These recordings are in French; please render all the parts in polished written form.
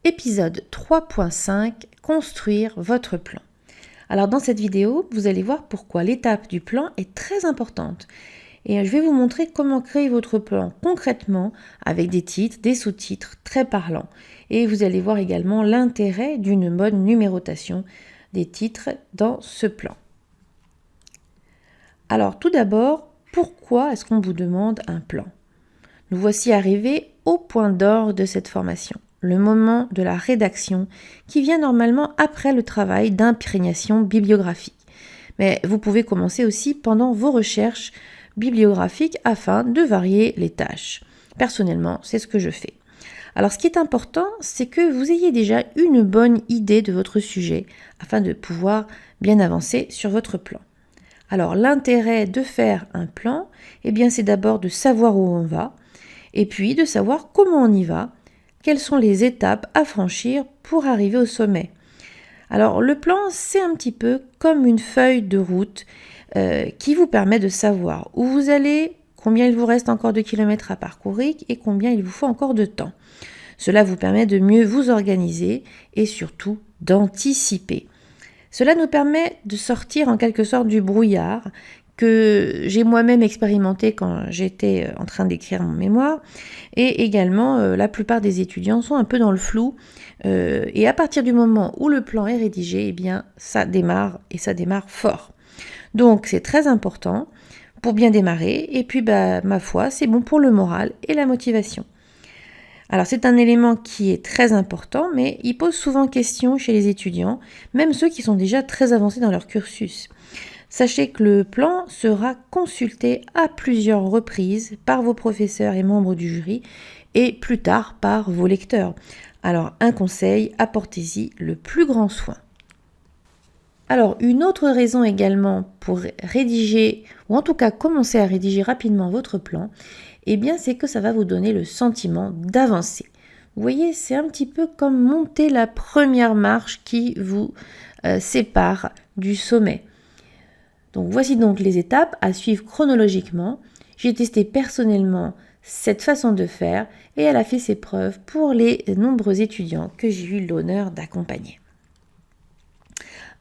Épisode 3.5, construire votre plan. Alors dans cette vidéo, vous allez voir pourquoi l'étape du plan est très importante. Et je vais vous montrer comment créer votre plan concrètement avec des titres, des sous-titres très parlants. Et vous allez voir également l'intérêt d'une bonne numérotation des titres dans ce plan. Alors tout d'abord, pourquoi est-ce qu'on vous demande un plan? Nous voici arrivés au point d'orgue de cette formation. Le moment de la rédaction qui vient normalement après le travail d'imprégnation bibliographique. Mais vous pouvez commencer aussi pendant vos recherches bibliographiques afin de varier les tâches. Personnellement, c'est ce que je fais. Alors ce qui est important, c'est que vous ayez déjà une bonne idée de votre sujet afin de pouvoir bien avancer sur votre plan. Alors l'intérêt de faire un plan, c'est d'abord de savoir où on va et puis de savoir comment on y va. Quelles sont les étapes à franchir pour arriver au sommet? Alors le plan, c'est un petit peu comme une feuille de route qui vous permet de savoir où vous allez, combien il vous reste encore de kilomètres à parcourir et combien il vous faut encore de temps. Cela vous permet de mieux vous organiser et surtout d'anticiper. Cela nous permet de sortir en quelque sorte du brouillard que j'ai moi-même expérimenté quand j'étais en train d'écrire mon mémoire. Et également, la plupart des étudiants sont un peu dans le flou. Et à partir du moment où le plan est rédigé, ça démarre et ça démarre fort. Donc, c'est très important pour bien démarrer. Et puis, ma foi, c'est bon pour le moral et la motivation. Alors, c'est un élément qui est très important, mais il pose souvent question chez les étudiants, même ceux qui sont déjà très avancés dans leur cursus. Sachez que le plan sera consulté à plusieurs reprises par vos professeurs et membres du jury et plus tard par vos lecteurs. Alors un conseil, apportez-y le plus grand soin. Alors une autre raison également pour rédiger, ou en tout cas commencer à rédiger rapidement votre plan, c'est que ça va vous donner le sentiment d'avancer. Vous voyez, c'est un petit peu comme monter la première marche qui vous sépare du sommet. Donc voici donc les étapes à suivre chronologiquement. J'ai testé personnellement cette façon de faire et elle a fait ses preuves pour les nombreux étudiants que j'ai eu l'honneur d'accompagner.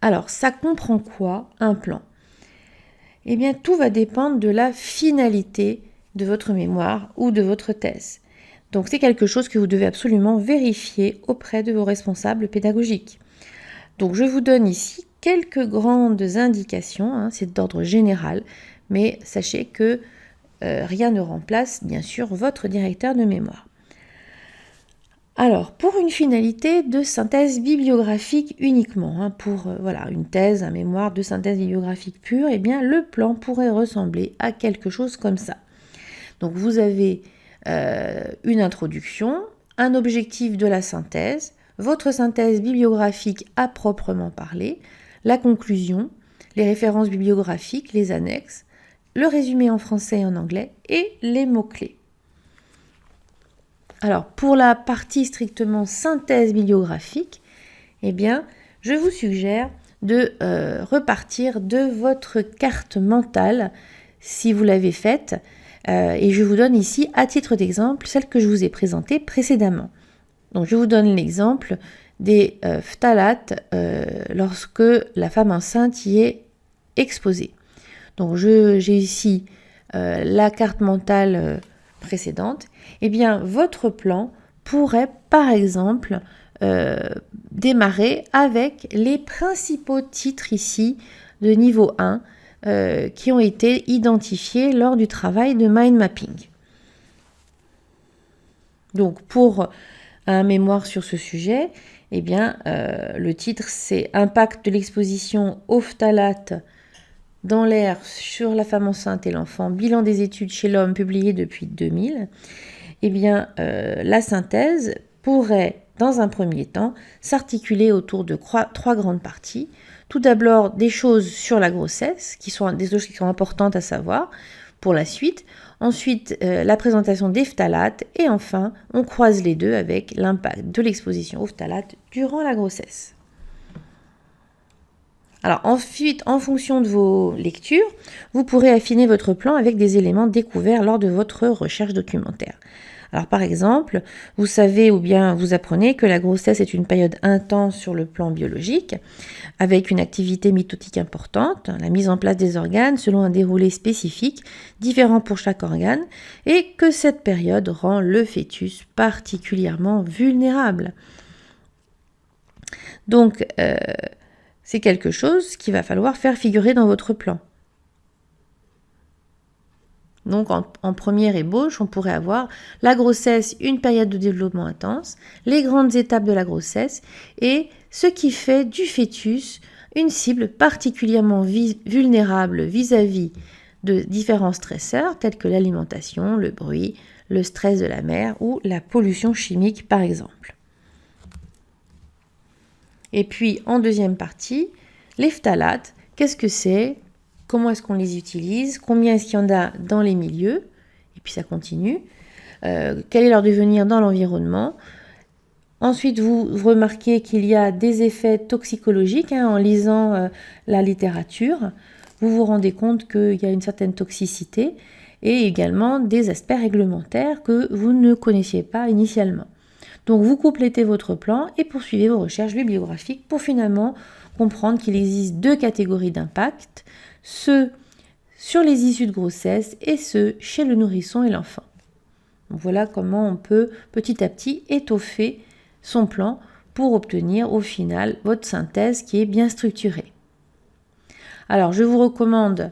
Alors, ça comprend quoi un plan? Tout va dépendre de la finalité de votre mémoire ou de votre thèse. Donc c'est quelque chose que vous devez absolument vérifier auprès de vos responsables pédagogiques. Donc je vous donne ici quelques grandes indications, c'est d'ordre général, mais sachez que rien ne remplace bien sûr votre directeur de mémoire. Alors pour une finalité de synthèse bibliographique uniquement, pour une thèse, un mémoire de synthèse bibliographique pure, le plan pourrait ressembler à quelque chose comme ça. Donc vous avez une introduction, un objectif de la synthèse, votre synthèse bibliographique à proprement parler, la conclusion, les références bibliographiques, les annexes, le résumé en français et en anglais et les mots-clés. Alors, pour la partie strictement synthèse bibliographique, je vous suggère de repartir de votre carte mentale si vous l'avez faite. Et je vous donne ici, à titre d'exemple, celle que je vous ai présentée précédemment. Donc, je vous donne l'exemple des phtalates lorsque la femme enceinte y est exposée. Donc, j'ai ici la carte mentale précédente. Votre plan pourrait, par exemple, démarrer avec les principaux titres ici de niveau 1 qui ont été identifiés lors du travail de mind mapping. Donc, pour un mémoire sur ce sujet, le titre c'est « Impact de l'exposition aux phtalates dans l'air sur la femme enceinte et l'enfant, bilan des études chez l'homme publié depuis 2000 ». La synthèse pourrait, dans un premier temps, s'articuler autour de trois grandes parties. Tout d'abord, des choses sur la grossesse, qui sont des choses qui sont importantes à savoir pour la suite. Ensuite, la présentation des phtalates. Et enfin, on croise les deux avec l'impact de l'exposition aux phtalates durant la grossesse. Alors ensuite, en fonction de vos lectures, vous pourrez affiner votre plan avec des éléments découverts lors de votre recherche documentaire. Alors par exemple, vous savez ou bien vous apprenez que la grossesse est une période intense sur le plan biologique, avec une activité mitotique importante, la mise en place des organes selon un déroulé spécifique, différent pour chaque organe, et que cette période rend le fœtus particulièrement vulnérable. Donc, c'est quelque chose qu'il va falloir faire figurer dans votre plan. Donc en première ébauche, on pourrait avoir la grossesse, une période de développement intense, les grandes étapes de la grossesse et ce qui fait du fœtus une cible particulièrement vulnérable vis-à-vis de différents stresseurs tels que l'alimentation, le bruit, le stress de la mer ou la pollution chimique par exemple. Et puis en deuxième partie, les phtalates, qu'est-ce que c'est ? Comment est-ce qu'on les utilise? Combien est-ce qu'il y en a dans les milieux? Et puis ça continue. Quel est leur devenir dans l'environnement? Ensuite, vous remarquez qu'il y a des effets toxicologiques en lisant la littérature. Vous vous rendez compte qu'il y a une certaine toxicité et également des aspects réglementaires que vous ne connaissiez pas initialement. Donc vous complétez votre plan et poursuivez vos recherches bibliographiques pour finalement comprendre qu'il existe deux catégories d'impact, ceux sur les issues de grossesse et ceux chez le nourrisson et l'enfant. Donc voilà comment on peut petit à petit étoffer son plan pour obtenir au final votre synthèse qui est bien structurée. Alors je vous recommande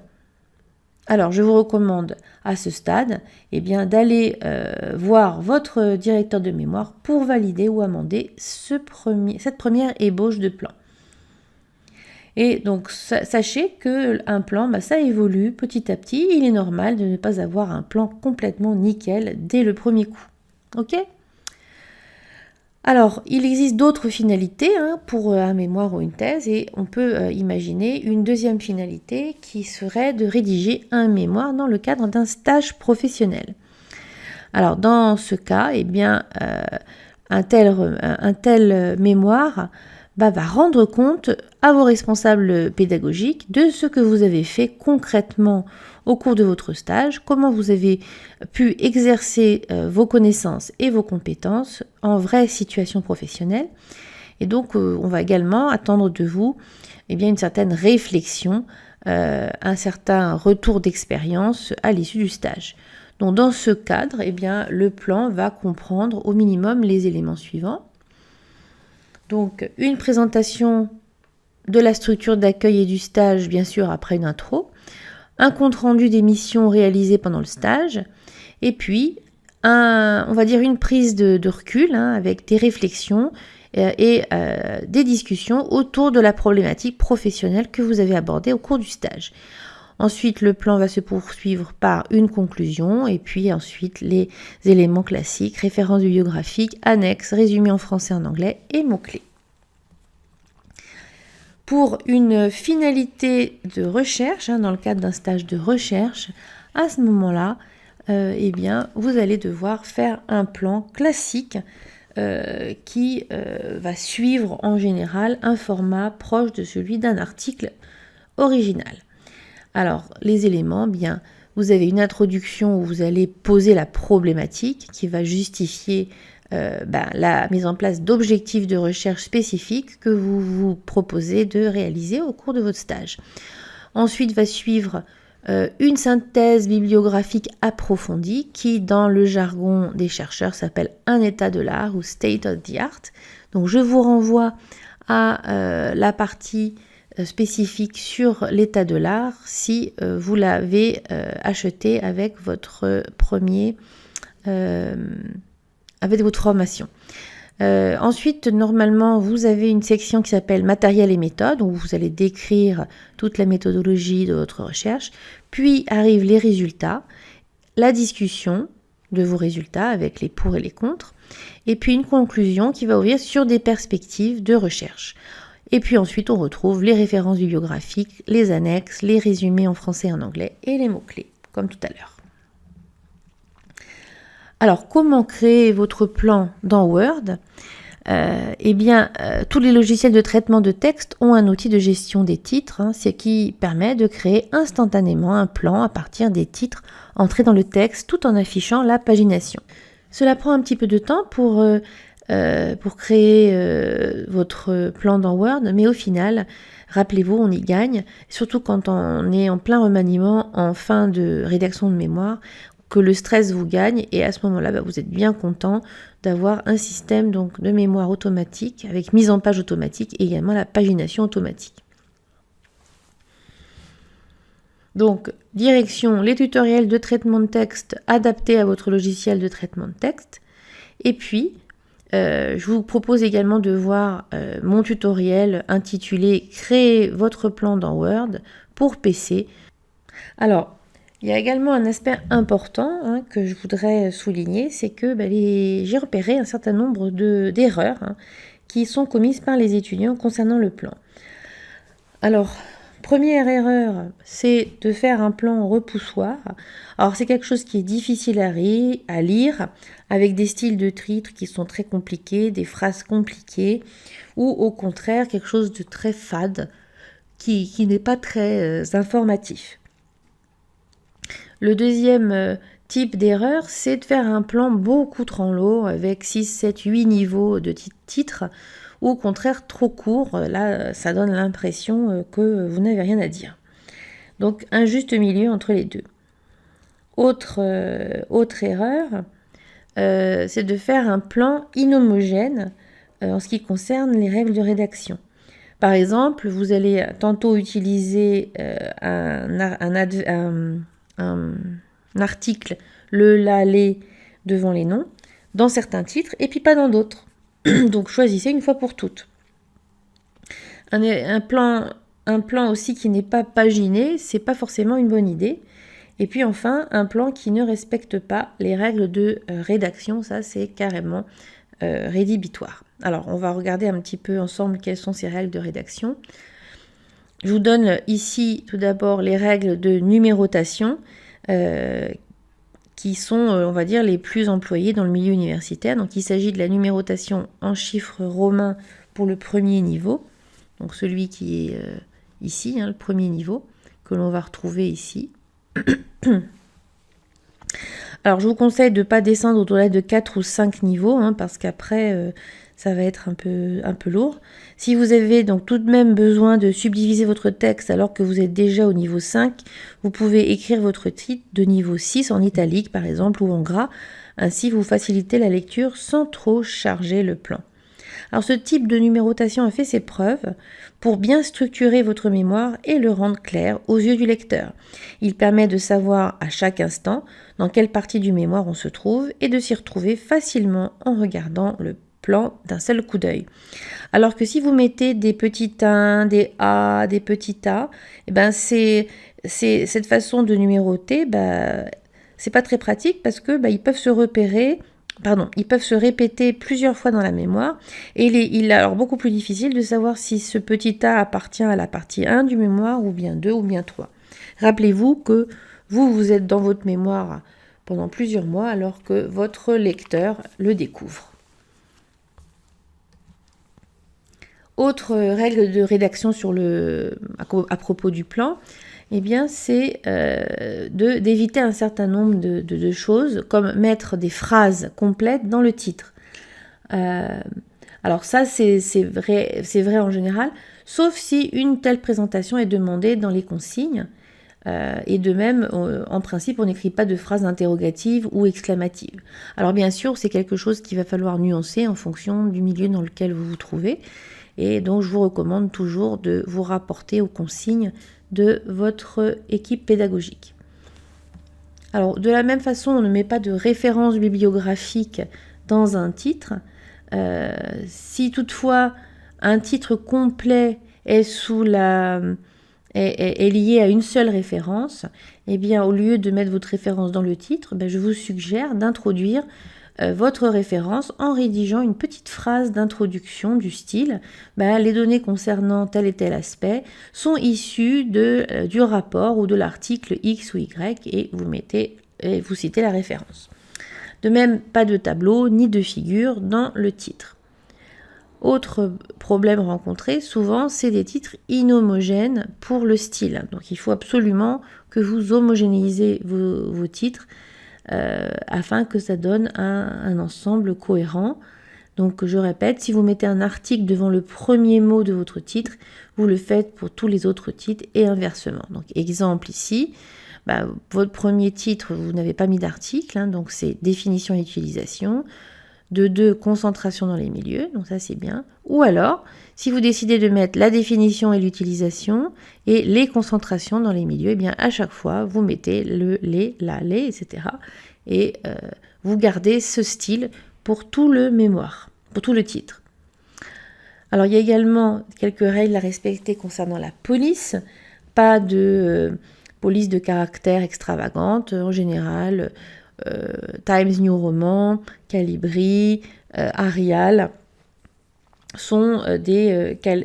à ce stade d'aller voir votre directeur de mémoire pour valider ou amender cette première ébauche de plan. Et donc sachez qu'un plan, ça évolue petit à petit. Il est normal de ne pas avoir un plan complètement nickel dès le premier coup. Ok ? Alors, il existe d'autres finalités pour un mémoire ou une thèse et on peut imaginer une deuxième finalité qui serait de rédiger un mémoire dans le cadre d'un stage professionnel. Alors, dans ce cas, un tel mémoire va rendre compte à vos responsables pédagogiques de ce que vous avez fait concrètement au cours de votre stage, comment vous avez pu exercer vos connaissances et vos compétences en vraie situation professionnelle. Et donc, on va également attendre de vous une certaine réflexion, un certain retour d'expérience à l'issue du stage. Donc, dans ce cadre, le plan va comprendre au minimum les éléments suivants. Donc, une présentation de la structure d'accueil et du stage, bien sûr, après une intro, un compte-rendu des missions réalisées pendant le stage, et puis, une prise de recul avec des réflexions et des discussions autour de la problématique professionnelle que vous avez abordée au cours du stage. Ensuite, le plan va se poursuivre par une conclusion et puis ensuite les éléments classiques, références bibliographiques, annexes, résumés en français et en anglais et mots-clés. Pour une finalité de recherche, dans le cadre d'un stage de recherche, à ce moment-là, vous allez devoir faire un plan classique qui va suivre en général un format proche de celui d'un article original. Alors, les éléments, vous avez une introduction où vous allez poser la problématique qui va justifier la mise en place d'objectifs de recherche spécifiques que vous vous proposez de réaliser au cours de votre stage. Ensuite va suivre une synthèse bibliographique approfondie qui, dans le jargon des chercheurs, s'appelle un état de l'art ou state of the art. Donc, je vous renvoie à la partie spécifique sur l'état de l'art si vous l'avez acheté avec votre formation. Ensuite, normalement, vous avez une section qui s'appelle matériel et méthode, où vous allez décrire toute la méthodologie de votre recherche. Puis arrivent les résultats, la discussion de vos résultats avec les pour et les contre, et puis une conclusion qui va ouvrir sur des perspectives de recherche. Et puis ensuite, on retrouve les références bibliographiques, les annexes, les résumés en français et en anglais et les mots-clés, comme tout à l'heure. Alors, comment créer votre plan dans Word ? Tous les logiciels de traitement de texte ont un outil de gestion des titres, ce qui permet de créer instantanément un plan à partir des titres entrés dans le texte tout en affichant la pagination. Cela prend un petit peu de temps pour créer votre plan dans Word, mais au final, rappelez-vous, on y gagne, surtout quand on est en plein remaniement, en fin de rédaction de mémoire, que le stress vous gagne, et à ce moment-là, vous êtes bien content d'avoir un système donc, de mémoire automatique, avec mise en page automatique, et également la pagination automatique. Donc, direction, les tutoriels de traitement de texte adaptés à votre logiciel de traitement de texte. Et puis, je vous propose également de voir mon tutoriel intitulé « Créer votre plan dans Word pour PC ». Alors, il y a également un aspect important que je voudrais souligner, c'est que j'ai repéré un certain nombre d'erreurs qui sont commises par les étudiants concernant le plan. Alors, première erreur, c'est de faire un plan repoussoir. Alors, c'est quelque chose qui est difficile à lire, avec des styles de titres qui sont très compliqués, des phrases compliquées, ou au contraire, quelque chose de très fade, qui n'est pas très informatif. Le deuxième type d'erreur, c'est de faire un plan beaucoup trop long, avec 6, 7, 8 niveaux de titres, ou au contraire trop court, là ça donne l'impression que vous n'avez rien à dire. Donc un juste milieu entre les deux. Autre erreur, c'est de faire un plan inhomogène en ce qui concerne les règles de rédaction. Par exemple, vous allez tantôt utiliser un article, le, la, les, devant les noms, dans certains titres, et puis pas dans d'autres. Donc choisissez une fois pour toutes. Un plan aussi qui n'est pas paginé, c'est pas forcément une bonne idée. Et puis enfin, un plan qui ne respecte pas les règles de rédaction, ça c'est carrément rédhibitoire. Alors on va regarder un petit peu ensemble quelles sont ces règles de rédaction. Je vous donne ici tout d'abord les règles de numérotation qui sont, on va dire, les plus employées dans le milieu universitaire. Donc il s'agit de la numérotation en chiffres romains pour le premier niveau, donc celui qui est ici, le premier niveau, que l'on va retrouver ici. Alors je vous conseille de ne pas descendre au-delà de 4 ou 5 niveaux, parce qu'après ça va être un peu lourd. Si vous avez donc tout de même besoin de subdiviser votre texte alors que vous êtes déjà au niveau 5, vous pouvez écrire votre titre de niveau 6 en italique par exemple ou en gras. Ainsi vous facilitez la lecture sans trop charger le plan. Alors ce type de numérotation a fait ses preuves pour bien structurer votre mémoire et le rendre clair aux yeux du lecteur. Il permet de savoir à chaque instant dans quelle partie du mémoire on se trouve et de s'y retrouver facilement en regardant le plan d'un seul coup d'œil. Alors que si vous mettez des petits 1, des A, des petits A, c'est cette façon de numéroter, c'est pas très pratique parce que ils peuvent se répéter plusieurs fois dans la mémoire et il est alors beaucoup plus difficile de savoir si ce petit A appartient à la partie 1 du mémoire ou bien 2 ou bien 3. Rappelez-vous que vous êtes dans votre mémoire pendant plusieurs mois alors que votre lecteur le découvre. Autre règle de rédaction à propos du plan, c'est d'éviter un certain nombre de choses, comme mettre des phrases complètes dans le titre. Alors ça, c'est vrai en général, sauf si une telle présentation est demandée dans les consignes. Et de même, en principe, on n'écrit pas de phrases interrogatives ou exclamatives. Alors bien sûr, c'est quelque chose qu'il va falloir nuancer en fonction du milieu dans lequel vous vous trouvez. Et donc, je vous recommande toujours de vous rapporter aux consignes de votre équipe pédagogique. Alors, de la même façon, on ne met pas de référence bibliographique dans un titre. Si toutefois un titre complet est lié à une seule référence, au lieu de mettre votre référence dans le titre, je vous suggère d'introduire votre référence en rédigeant une petite phrase d'introduction du style les données concernant tel et tel aspect sont issues du rapport ou de l'article X ou Y et vous citez la référence. De même, pas de tableau ni de figure dans le titre. Autre problème rencontré, souvent, c'est des titres inhomogènes pour le style. Donc il faut absolument que vous homogénéisez vos titres afin que ça donne un ensemble cohérent. Donc je répète, si vous mettez un article devant le premier mot de votre titre, vous le faites pour tous les autres titres et inversement. Donc exemple ici, votre premier titre, vous n'avez pas mis d'article, donc c'est définition et utilisation. De 2, concentration dans les milieux, donc ça c'est bien. Ou alors, si vous décidez de mettre la définition et l'utilisation et les concentrations dans les milieux, eh bien à chaque fois, vous mettez le, les, la, les, etc. Et vous gardez ce style pour tout le mémoire, pour tout le titre. Alors il y a également quelques règles à respecter concernant la police. Pas de police de caractère extravagante, en général... Times New Roman, Calibri, Arial sont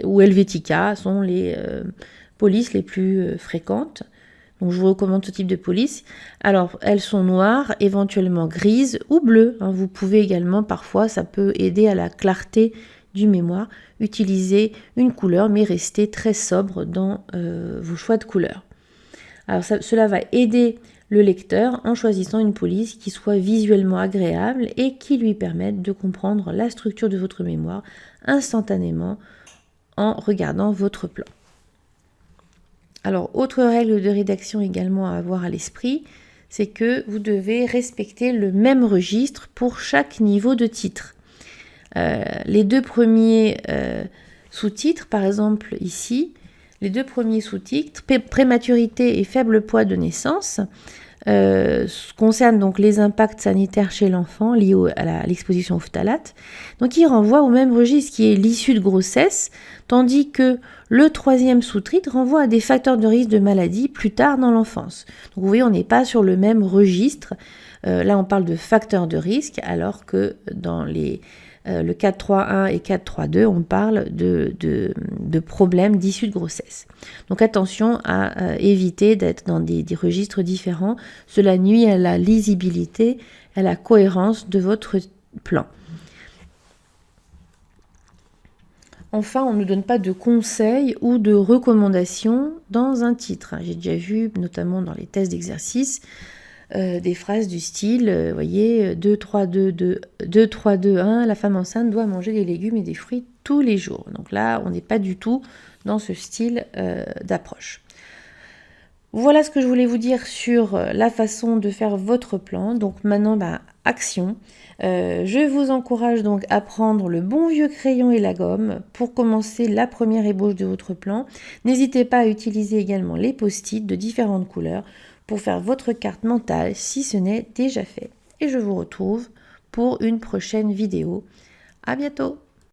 ou Helvetica sont les polices les plus fréquentes. Donc je vous recommande ce type de police. Alors elles sont noires, éventuellement grises ou bleues. Vous pouvez également, parfois, ça peut aider à la clarté du mémoire, utiliser une couleur mais rester très sobre dans vos choix de couleurs. Alors cela va aider le lecteur en choisissant une police qui soit visuellement agréable et qui lui permette de comprendre la structure de votre mémoire instantanément en regardant votre plan. Alors, autre règle de rédaction également à avoir à l'esprit, c'est que vous devez respecter le même registre pour chaque niveau de titre. Les 2 premiers sous-titres, par exemple ici, les 2 premiers sous-titres, prématurité et faible poids de naissance, concernent donc les impacts sanitaires chez l'enfant liés à l'exposition aux phtalates. Donc il renvoie au même registre qui est l'issue de grossesse, tandis que le 3e sous-titre renvoie à des facteurs de risque de maladie plus tard dans l'enfance. Donc vous voyez, on n'est pas sur le même registre. Là, on parle de facteurs de risque, alors que dans le 4.3.1 et 4.3.2, on parle de problèmes d'issue de grossesse. Donc attention à éviter d'être dans des registres différents. Cela nuit à la lisibilité, à la cohérence de votre plan. Enfin, on ne donne pas de conseils ou de recommandations dans un titre. J'ai déjà vu, notamment dans les tests d'exercice, des phrases du style, voyez, 2, 3, 2, 2, 2, 3, 2, 1, la femme enceinte doit manger des légumes et des fruits tous les jours. Donc là, on n'est pas du tout dans ce style d'approche. Voilà ce que je voulais vous dire sur la façon de faire votre plan. Donc maintenant, action. Je vous encourage donc à prendre le bon vieux crayon et la gomme pour commencer la première ébauche de votre plan. N'hésitez pas à utiliser également les post-it de différentes couleurs pour faire votre carte mentale si ce n'est déjà fait. Et je vous retrouve pour une prochaine vidéo. À bientôt!